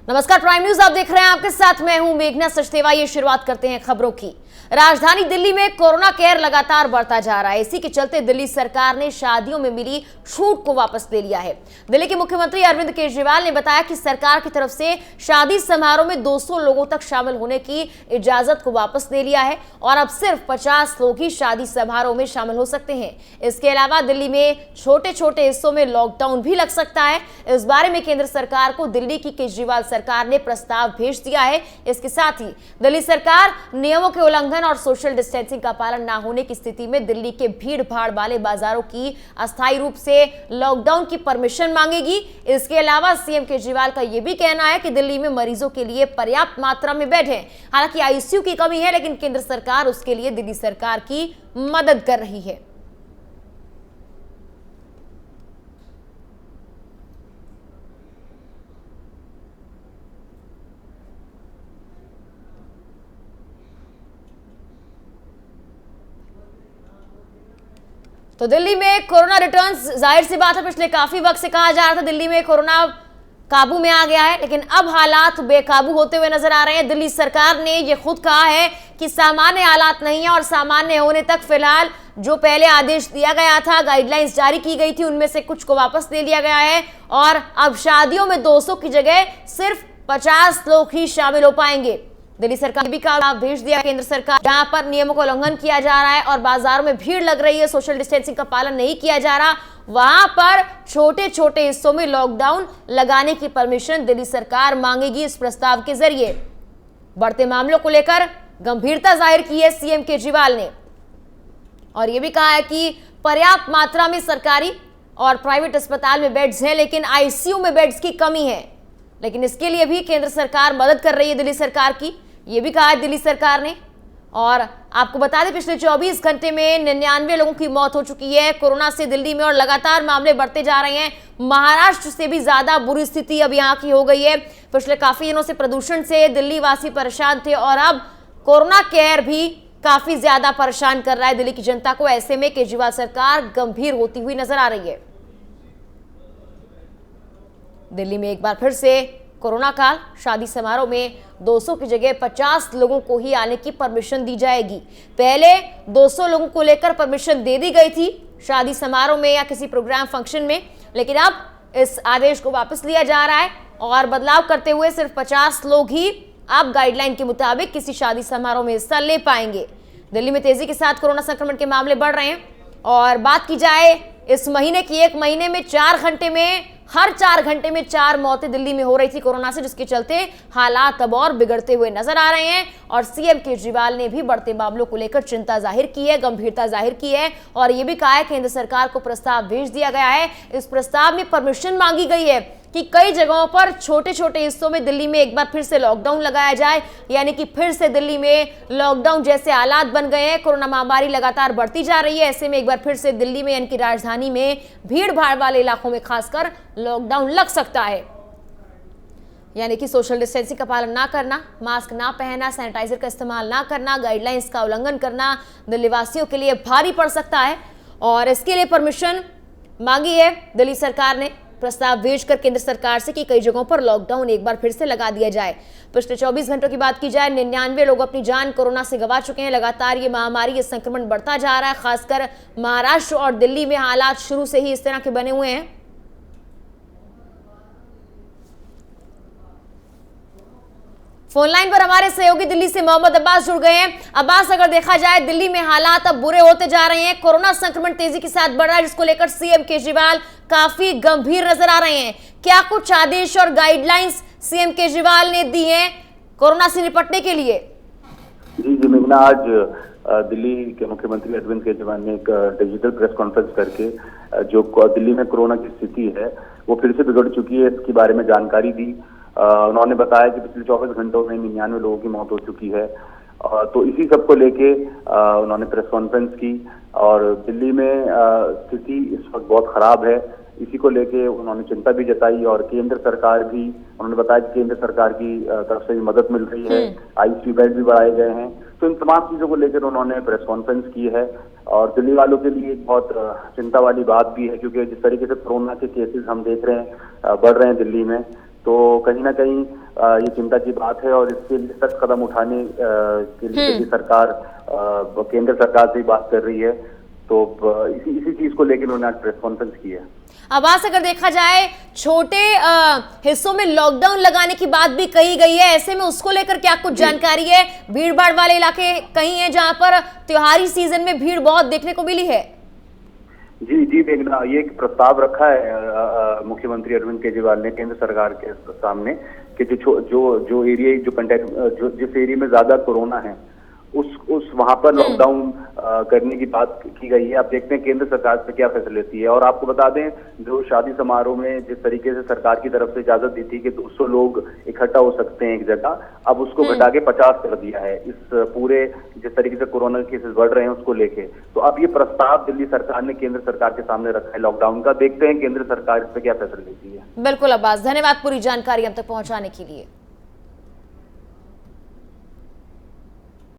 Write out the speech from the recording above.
नमस्कार, prime news आप देख रहे हैं। आपके साथ मैं हूं मेघना सचदेवा। ये शुरुआत करते हैं खबरों की। राजधानी दिल्ली में कोरोना केयर लगातार बढ़ता जा रहा है। इसी के चलते दिल्ली सरकार ने शादियों में मिली छूट को वापस ले लिया है। दिल्ली के मुख्यमंत्री अरविंद केजरीवाल ने बताया कि सरकार की तरफ से शादी समारोह में 200 लोगों तक शामिल होने की इजाजत को वापस ले लिया है और अब सिर्फ 50 लोग ही शादी समारोह में शामिल हो सकते हैं। इसके अलावा दिल्ली में छोटे छोटे हिस्सों में लॉकडाउन भी लग सकता है। इस बारे में केंद्र सरकार को दिल्ली की केजरीवाल सरकार ने प्रस्ताव भेज दिया है। इसके साथ ही दिल्ली सरकार नियमों के उल्लंघन और सोशल डिस्टेंसिंग का पालन न होने की स्थिति में दिल्ली के भीड़ भाड़ वाले बाजारों की अस्थायी रूप से लॉकडाउन की परमिशन मांगेगी। इसके अलावा सीएम केजरीवाल का यह भी कहना है कि दिल्ली में मरीजों के लिए पर्याप्त मात्रा में बेड हैं। हालांकि आईसीयू की कमी है, लेकिन केंद्र सरकार उसके लिए दिल्ली सरकार की मदद कर रही है। तो दिल्ली में कोरोना रिटर्न्स, जाहिर सी बात है पिछले काफी वक्त से कहा जा रहा था दिल्ली में कोरोना काबू में आ गया है, लेकिन अब हालात बेकाबू होते हुए नजर आ रहे हैं। दिल्ली सरकार ने यह खुद कहा है कि सामान्य हालात नहीं है और सामान्य होने तक फिलहाल जो पहले आदेश दिया गया था, गाइडलाइंस जारी की गई थी, उनमें से कुछ को वापस ले लिया गया है और अब शादियों में 200 की जगह सिर्फ 50 लोग ही शामिल हो पाएंगे। दिल्ली सरकार ने भी कहा भेज दिया केंद्र सरकार, जहां पर नियमों का उल्लंघन किया जा रहा है और बाजारों में भीड़ लग रही है, सोशल डिस्टेंसिंग का पालन नहीं किया जा रहा, वहां पर छोटे छोटे हिस्सों में लॉकडाउन लगाने की परमिशन दिल्ली सरकार मांगेगी। इस प्रस्ताव के जरिए बढ़ते मामलों को लेकर गंभीरता जाहिर की है सीएम केजरीवाल ने और यह भी कहा है कि पर्याप्त मात्रा में सरकारी और प्राइवेट अस्पताल में बेड्स हैं, लेकिन आईसीयू में बेड्स की कमी है। लेकिन इसके लिए भी केंद्र सरकार मदद कर रही है दिल्ली सरकार की, ये भी कहा है दिल्ली सरकार ने। और आपको बता दें पिछले 24 घंटे में 99 लोगों की मौत हो चुकी है कोरोना से दिल्ली में और लगातार मामले बढ़ते जा रहे हैं। महाराष्ट्र से भी ज्यादा बुरी स्थिति अब यहाँ की हो गई है। पिछले काफी दिनों से प्रदूषण से दिल्ली वासी परेशान थे और अब कोरोना केयर भी काफी ज्यादा परेशान कर रहा है दिल्ली की जनता को। ऐसे में केजरीवाल सरकार गंभीर होती हुई नजर आ रही है। दिल्ली में एक बार फिर से कोरोना काल, शादी समारोह में 200 की जगह 50 लोगों को ही आने की परमिशन दी जाएगी। पहले 200 लोगों को लेकर परमिशन दे दी गई थी शादी समारोह में या किसी प्रोग्राम फंक्शन में, लेकिन अब इस आदेश को वापस लिया जा रहा है और बदलाव करते हुए सिर्फ 50 लोग ही अब गाइडलाइन के मुताबिक किसी शादी समारोह में हिस्सा ले पाएंगे। दिल्ली में तेजी के साथ कोरोना संक्रमण के मामले बढ़ रहे हैं और बात की जाए इस महीने की, एक महीने में हर 4 घंटे में 4 मौतें दिल्ली में हो रही थी कोरोना से, जिसके चलते हालात अब और बिगड़ते हुए नजर आ रहे हैं। और सीएम केजरीवाल ने भी बढ़ते मामलों को लेकर चिंता जाहिर की है, गंभीरता जाहिर की है और यह भी कहा है केंद्र सरकार को प्रस्ताव भेज दिया गया है। इस प्रस्ताव में परमिशन मांगी गई है कि कई जगहों पर छोटे छोटे हिस्सों में दिल्ली में एक बार फिर से लॉकडाउन लगाया जाए, यानी कि फिर से दिल्ली में लॉकडाउन जैसे हालात बन गए हैं। कोरोना महामारी लगातार बढ़ती जा रही है, ऐसे में एक बार फिर से दिल्ली में यानी कि राजधानी में भीड़ भाड़ वाले इलाकों में खासकर लॉकडाउन लग सकता है। यानी कि सोशल डिस्टेंसिंग का पालन ना करना, मास्क ना पहनना, सैनिटाइजर का इस्तेमाल ना करना, गाइडलाइंस का उल्लंघन करना दिल्ली वासियों के लिए भारी पड़ सकता है और इसके लिए परमिशन मांगी है दिल्ली सरकार ने प्रस्ताव भेजकर केंद्र सरकार से कि कई जगहों पर लॉकडाउन एक बार फिर से लगा दिया जाए। पिछले 24 घंटों की बात की जाए, 99 लोग अपनी जान कोरोना से गंवा चुके हैं। लगातार ये महामारी, ये संक्रमण बढ़ता जा रहा है। खासकर महाराष्ट्र और दिल्ली में हालात शुरू से ही इस तरह के बने हुए हैं। फोन लाइन पर हमारे सहयोगी दिल्ली से मोहम्मद अब्बास जुड़ गए हैं। अब्बास, अगर देखा जाए दिल्ली में हालात अब बुरे होते जा रहे हैं, कोरोना संक्रमण तेजी के साथ बढ़ रहा है, जिसको लेकर सीएम केजरीवाल काफी गंभीर नजर आ रहे हैं। क्या कुछ आदेश और गाइडलाइंस सीएम केजरीवाल ने दी हैं कोरोना से निपटने के लिए? जी मेघना, आज दिल्ली के मुख्यमंत्री अरविंद केजरीवाल ने एक डिजिटल प्रेस कॉन्फ्रेंस करके जो दिल्ली में कोरोना की स्थिति है वो फिर से बिगड़ चुकी है, इसके बारे में जानकारी दी। उन्होंने बताया कि पिछले 24 घंटों में 99 लोगों की मौत हो चुकी है। तो इसी सब को लेके उन्होंने प्रेस कॉन्फ्रेंस की और दिल्ली में स्थिति इस वक्त बहुत खराब है, इसी को लेके उन्होंने चिंता भी जताई और केंद्र सरकार भी, उन्होंने बताया कि केंद्र सरकार की तरफ से भी मदद मिल रही है, आईसीयू बेड भी बढ़ाए गए हैं। तो इन तमाम चीजों को लेकर उन्होंने प्रेस कॉन्फ्रेंस की है और दिल्ली वालों के लिए एक बहुत चिंता वाली बात भी है, क्योंकि जिस तरीके से कोरोना के केसेस हम देख रहे हैं बढ़ रहे हैं दिल्ली में, तो कहीं ना कहीं ये चिंता की बात है और इसके लिए सख्त कदम उठाने के लिए सरकार केंद्र सरकार से बात कर रही है। तो इसी चीज को लेकर उन्होंने आज प्रेस कॉन्फ्रेंस की है। आवाज अगर देखा जाए छोटे हिस्सों में लॉकडाउन लगाने की बात भी कही गई है, ऐसे में उसको लेकर क्या कुछ जानकारी है? भीड़ भाड़ वाले इलाके कहीं हैं जहां पर त्योहारी सीजन में भीड़ बहुत देखने को मिली है। जी मेघना, ये एक प्रस्ताव रखा है मुख्यमंत्री अरविंद केजरीवाल ने केंद्र सरकार के सामने कि जो एरिया जिस एरिया में ज्यादा कोरोना है उस वहां पर लॉकडाउन करने की बात की गई है। अब देखते हैं केंद्र सरकार से क्या फैसला लेती है। और आपको बता दें, जो शादी समारोह में जिस तरीके से सरकार की तरफ से इजाजत दी थी कि 200 लोग इकट्ठा हो सकते हैं एक जगह, अब उसको घटा के 50 कर दिया है। इस पूरे जिस तरीके से कोरोना के केसेस बढ़ रहे हैं उसको लेके, तो अब ये प्रस्ताव दिल्ली सरकार ने केंद्र सरकार के सामने रखा है लॉकडाउन का। देखते हैं केंद्र सरकार इस पर क्या फैसला लेती है। बिल्कुल अब्बास, धन्यवाद पूरी जानकारी हम तक पहुंचाने के लिए।